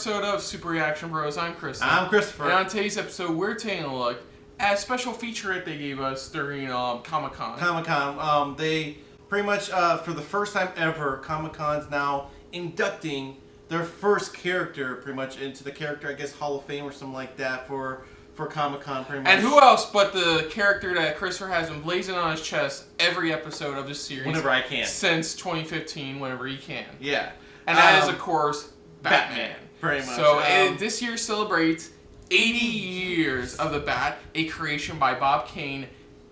episode of Super Reaction Bros. I'm Chris. I'm Christopher. And on today's episode, we're taking a look at a special featurette they gave us during Comic-Con. They pretty much, for the first time ever, Comic-Con's now inducting their first character pretty much into the character, I guess, Hall of Fame or something like that for Comic-Con pretty much. And who else but the character that Christopher has been blazing on his chest every episode of this series. Whenever I can. Since 2015, whenever he can. Yeah. And that is, of course, Batman. Pretty much. So this year celebrates 80 years of the Bat, a creation by Bob Kane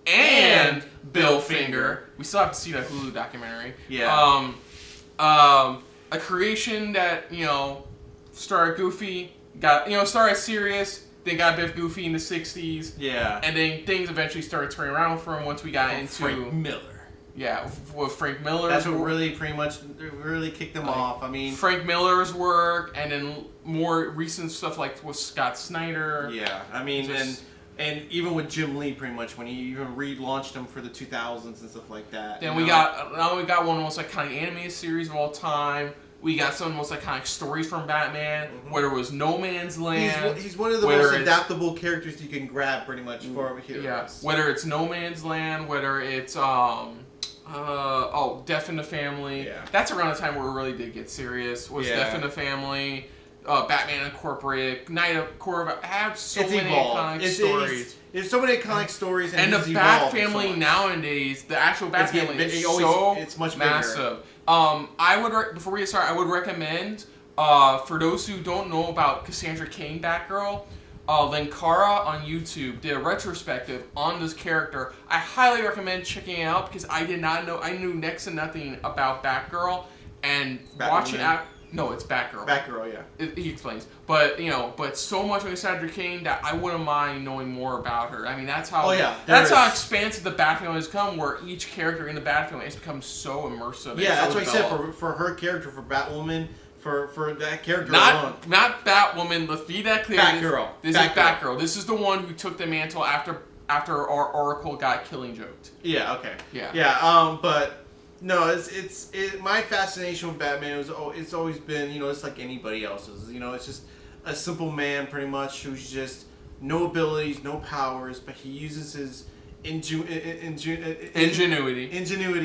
and Bill Finger. We still have to see that Hulu documentary. Yeah. A creation that, started goofy, started serious, then got a bit goofy in the 60s. Yeah. And then things eventually started turning around for him once we got into... Frank Miller. Yeah, with Frank Miller. That's what really pretty much kicked them off. I mean, Frank Miller's work, and then more recent stuff like with Scott Snyder. Yeah, I mean, and even with Jim Lee, pretty much when he even relaunched him for the 2000s and stuff like that. Then we got one of the most iconic animated series of all time. We got some of the most iconic stories from Batman, whether it was No Man's Land. He's one of the most adaptable characters you can grab, pretty much, for heroes. Yeah, whether it's No Man's Land, whether it's Death in the Family. Yeah. That's around the time where we really did get serious. Was Death in the Family, Batman Incorporated, Night of Corvette. Have so many iconic stories. There's so many iconic stories, and the Bat Family nowadays, the actual Bat Family is much massive. Before we get started, I would recommend for those who don't know about Cassandra Cain Batgirl. Linkara on YouTube did a retrospective on this character. I highly recommend checking it out because I did not know. I knew next to nothing about Batgirl, and watching out. No, it's Batgirl. Batgirl, yeah. He explains, but so much on Cassandra Cain that I wouldn't mind knowing more about her. I mean, that's how. How expansive the Bat Family has come, where each character in the Bat Family has become so immersive. Yeah, that's what I said for her character, for Batwoman. For that character not Batwoman, let's be that clear. Batgirl. This is Batgirl. This is the one who took the mantle after our Oracle got killing joked. Yeah, okay. Yeah. Yeah, but no, it's my fascination with Batman it's always been, it's like anybody else's. It's just a simple man pretty much who's just no abilities, no powers, but he uses his ingenuity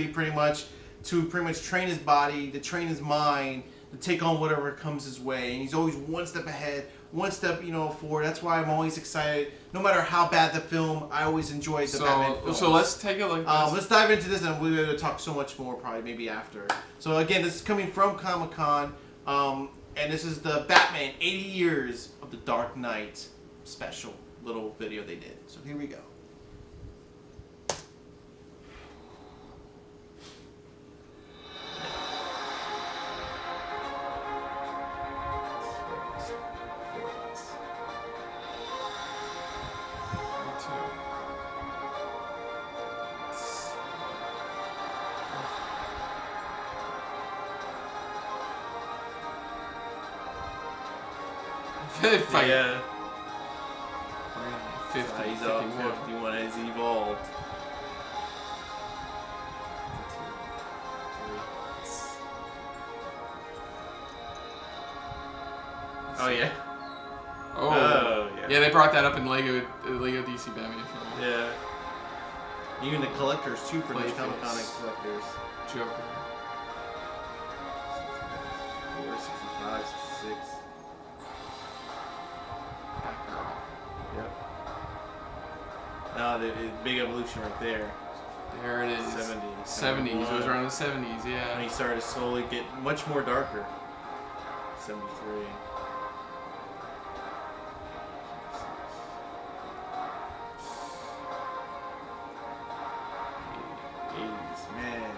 pretty much to train his body, to train his mind, to take on whatever comes his way, and he's always one step ahead, one step forward. That's why I'm always excited. No matter how bad the film, I always enjoy the Batman films. So let's take a look. Let's dive into this, and we're going to talk so much more probably maybe after. So again, this is coming from Comic-Con, and this is the Batman 80 Years of the Dark Knight special little video they did. So here we go. Yeah. 50, he's up 51 as he evolved. Oh yeah. Oh yeah. Yeah, they brought that up in Lego DC Batman film. Yeah. Even the collectors too, for the Comic-Con collectors. Joker. 4, 65, 66. Yep. No, the big evolution right there. There it is. 70s. It was around the 70s, yeah. And he started to slowly get much more darker. 73. 80s, man.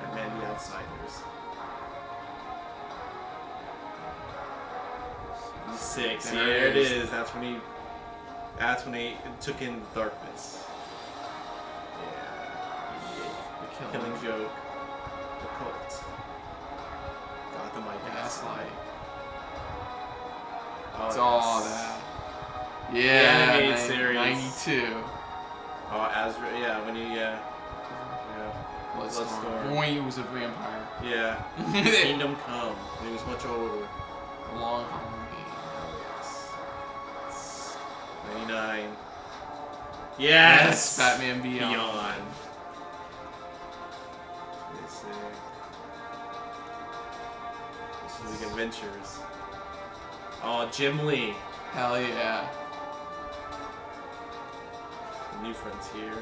Batman the Outsiders. 6. Yeah, there it is. That's when he took in the darkness. Yeah. The Killing Joke. The Cult. Gotham by Gaslight. It's all that. Yeah, animated series. 92. Oh, when he, Bloodstorm. When he was a vampire. Yeah. Kingdom Come. When he was much older. Long Halloween. 99. Yes! Batman Beyond. League Adventures. Oh, Jim Lee. Hell yeah. New Frontier.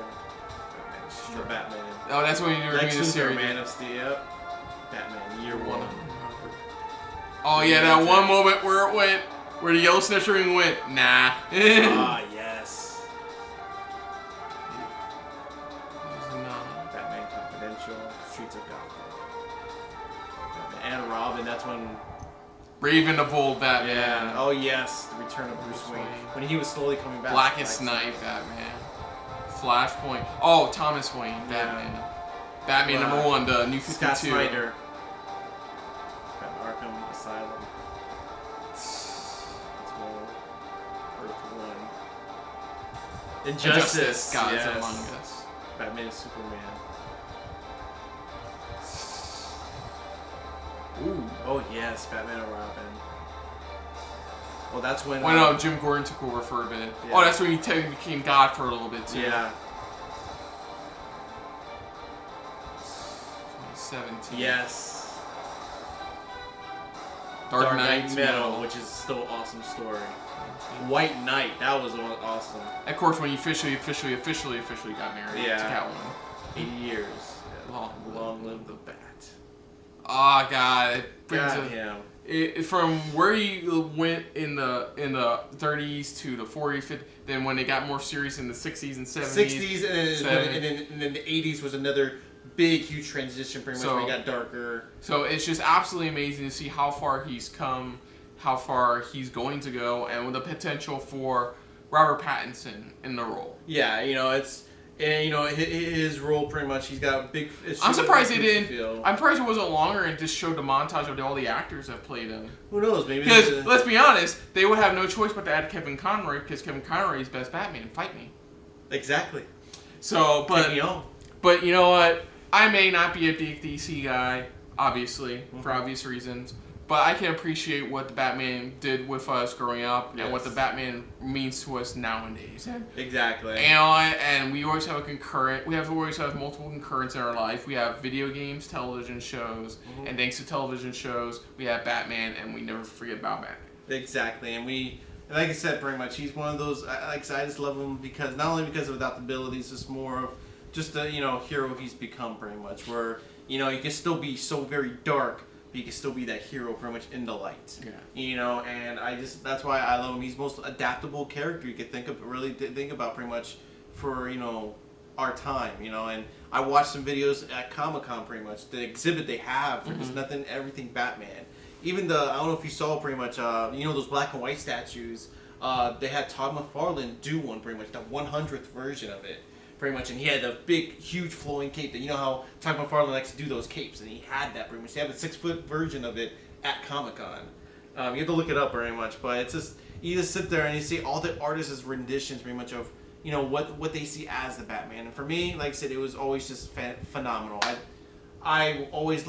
Batman. Oh, that's when you were doing the series. Man of Steel. Yep. Batman Year One. Oh yeah, that one moment where it went, where the yellow snitcher ring went, nah. Yes. Batman Confidential, Streets of Gotham. Batman and Robin, that's when... Raven the Bold Batman. Yeah. Oh yes, the return of Bruce Wayne. When he was slowly coming back. Blackest Night Batman. Flashpoint. Oh, Thomas Wayne Batman. Yeah. Batman #1, the New 52. Scott Snyder. Arkham Asylum. Earth 1. Injustice. Gods Among Us. Batman and Superman. Ooh. Oh yes, Batman and Robin. Well, that's when... Well, no, Jim Gordon took over for a bit. Yeah. Oh, that's when he technically became God for a little bit, too. Yeah. 2017. Yes. Dark Knight Metal, which is still an awesome story. White Knight, that was awesome. Of course, when he officially got married to Catwoman. 80 years. Yeah. Long live the Bat. Oh, God. It brings from where he went in the 30s to the 40s, 50s, then when they got more serious in the 60s and 70s. 60s, and then the 80s was another big, huge transition, pretty much, where he got darker. So it's just absolutely amazing to see how far he's come, how far he's going to go, and with the potential for Robert Pattinson in the role. Yeah, his role pretty much, he's got a big... I'm surprised they didn't... I'm surprised it wasn't longer and just showed the montage of all the actors that played him. Who knows, maybe... Because, let's be honest, they would have no choice but to add Kevin Conroy, because Kevin Conroy is best Batman. Fight me. Exactly. So, but you know what? I may not be a big DC guy, obviously, for obvious reasons. But I can appreciate what the Batman did with us growing up and what the Batman means to us nowadays. Exactly. And we always have always have multiple concurrents in our life. We have video games, television shows, and thanks to television shows, we have Batman, and we never forget about Batman. Exactly, and like I said, pretty much, he's one of those. Like I said, I just love him because not only because of the abilities, it's more of just the hero he's become, pretty much. Where he can still be so very dark. He can still be that hero pretty much in the light. Yeah. And that's why I love him. He's the most adaptable character you could think about pretty much for, our time, and I watched some videos at Comic-Con pretty much, the exhibit they have for just everything Batman. Even I don't know if you saw pretty much, those black and white statues, they had Todd McFarlane do one pretty much, the 100th version of it. Pretty much, and he had a big, huge flowing cape. That how Todd McFarlane likes to do those capes, and he had that pretty much. They have a 6-foot version of it at Comic-Con. You have to look it up very much, but it's just you just sit there and you see all the artists' renditions pretty much of what they see as the Batman. And for me, like I said, it was always just phenomenal. I always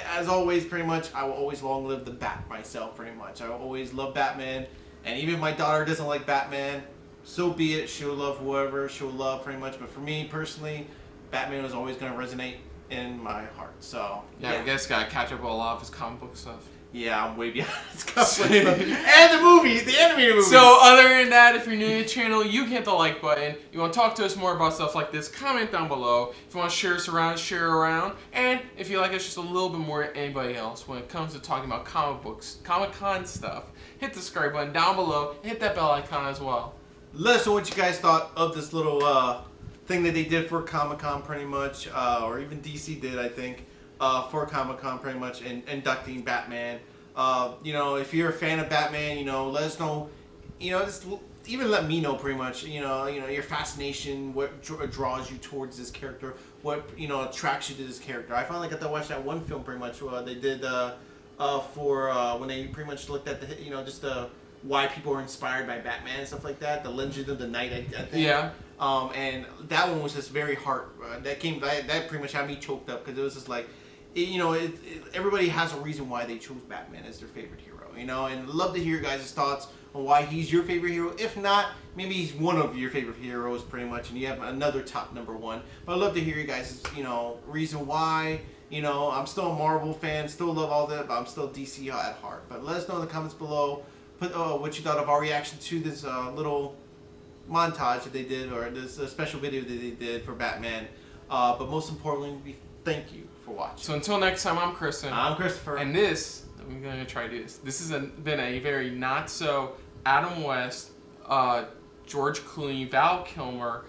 as always pretty much I will always long live the Bat myself pretty much. I will always love Batman, and even if my daughter doesn't like Batman, so be it. She'll love whoever she'll love pretty much. But for me personally, Batman was always going to resonate in my heart. So yeah, I guess gotta catch up with a lot of his comic book stuff. Yeah, I'm way behind his comic book stuff. And the movies, the animated movies. So other than that, if you're new to the channel, you can hit the like button. You want to talk to us more about stuff like this, comment down below. If you want to share us around, share around. And if you like us just a little bit more than anybody else when it comes to talking about comic books, Comic-Con stuff, hit the subscribe button down below and hit that bell icon as well. Let us know what you guys thought of this little thing that they did for Comic-Con pretty much, or even DC did, I think, for Comic-Con pretty much, and inducting Batman. If you're a fan of Batman, let us know, just even let me know pretty much, your fascination, what draws you towards this character, what, attracts you to this character. I finally got to watch that one film pretty much, they did for when they pretty much looked at the, just the why people are inspired by Batman and stuff like that. The Legend of the Night, I think. Yeah. And that one was just very hard. That pretty much had me choked up because it was just like, everybody has a reason why they chose Batman as their favorite hero, and I'd love to hear your guys' thoughts on why he's your favorite hero. If not, maybe he's one of your favorite heroes pretty much, and you have another top number one. But I'd love to hear you guys' reason why. I'm still a Marvel fan, still love all that, but I'm still DC at heart. But let us know in the comments below what you thought of our reaction to this little montage that they did, or this special video that they did for Batman. But most importantly, we thank you for watching. So until next time, I'm Kristen. I'm Christopher. And I'm going to try this. This has been a very not so Adam West, George Clooney, Val Kilmer,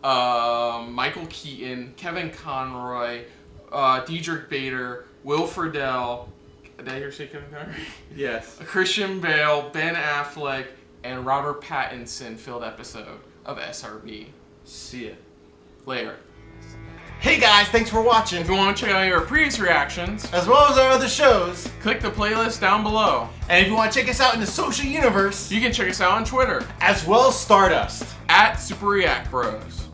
Michael Keaton, Kevin Conroy, Diedrich Bader, Will Friedle. Did I hear say Kevin Conroy? Yes. Christian Bale, Ben Affleck, and Robert Pattinson filled episode of SRB. See ya. Later. Hey guys, thanks for watching. If you want to check out our previous reactions, as well as our other shows, click the playlist down below. And if you want to check us out in the social universe, you can check us out on Twitter, as well as Stardust, @SuperReactBros.